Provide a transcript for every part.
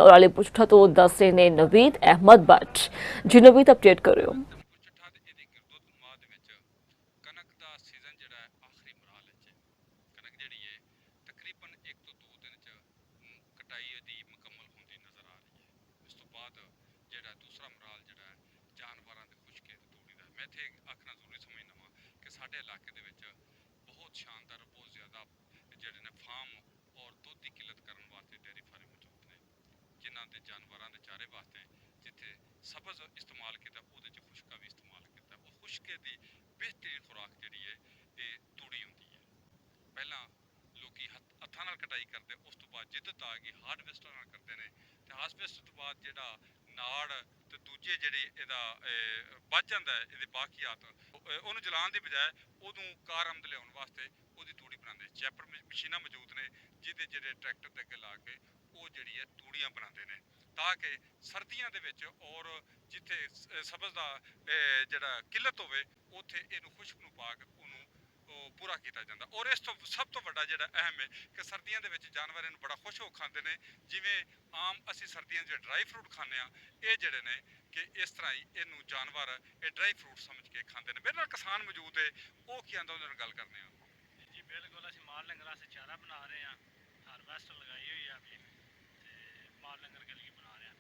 वाले पुष्ठा तो दस रहे ने नवीद अहमद भट्ट। जी नवीद अपडेट करो। कनक का सीजन जड़ा आखिरी मराल कनक जी है तकरीबन 1 ਤੋਂ 2 दिन कटाई मुकम्मल होती नज़र आ रही है। इस तो बाद जड़ा दूसरा मराल जड़ा जानवरों के खुशके तूड़ी का मैं इतने आखना जरूरी समझना वा कि साढ़े इलाके बहुत शानदार बहुत ज़्यादा जड़े ने फार्म और दुध की किल्लत करने वास्ते डेयरी फार्म मौजूद ने जिन्हों के जानवरों के चारे वास्ते जिथे सब्ज़ इस्तेमाल किया खुशका भी इस्तेमाल किया और खुशके की बेहतरीन खुराक जी है ये तूड़ी होंगी है। पहला लोग हत्थों नाल कटाई करते उस तो बाद जिद्दत आ गई हार्डवेस्टर नाल करते हैं तो हार्डवेस्टर तो बाद जो नाड़ तो दूजे जेडे बच जाता है ये बाकियात उन्होंने जलाने की बजाय उदू कार आमद लिया वास्ते वो तूड़ी बनाते चैपर मशीन मौजूद ने जिदे जे ट्रैक्टर के अगे ला के वो जी है तूड़ियाँ बनाते हैं ताकि सर्दियों के और जिथे सब्ज़ का जड़ा किल्लत होवे उत्थे इनू खुश्क नू पा के पूरा किया जाता। और इस तो सब तो बड़ा जो अहम है कि सर्दियों के जानवर इन बड़ा खुश हो खाते हैं जिमें आम असी सर्दियों जो ड्राई फ्रूट खाने ये जड़े ने कि इस तरह ही इनू जानवर ये ड्राई फ्रूट समझ के खाते हैं। मेरे नाल किसान मौजूद है वो की आंदा उन्होंने गल करने जी बिल्कुल असं माल लंगर से चारा बना रहे हैं हारवेस्टर लगाई हुई है अभी माल लंगर के लिए बना रहे हैं।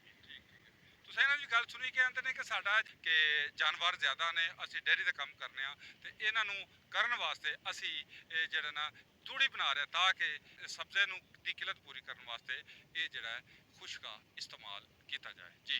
ਤੁਸੀਂ ਇਹਨਾਂ ਦੀ ਗੱਲ ਸੁਣੀ ਕਿ ਆਂਦੇ ਨੇ ਕਿ ਸਾਡਾ ਕਿ ਜਾਨਵਰ ਜ਼ਿਆਦਾ ਨੇ ਅਸੀਂ ਡੇਅਰੀ ਦਾ ਕੰਮ ਕਰਨੇ ਆ ਤੇ ਇਹਨਾਂ ਨੂੰ ਕਰਨ ਵਾਸਤੇ ਅਸੀਂ ਜਿਹੜਾ ਨਾ ਤੂੜੀ ਬਣਾ ਰਹੇ ਤਾਂ ਕਿ ਸਬਜ਼ੇ ਨੂੰ ਦੀ ਕਿੱਲਤ ਪੂਰੀ ਕਰਨ ਵਾਸਤੇ ਇਹ ਜਿਹੜਾ ਖੁਸ਼ਕਾ ਇਸਤੇਮਾਲ ਕੀਤਾ ਜਾਏ। ਜੀ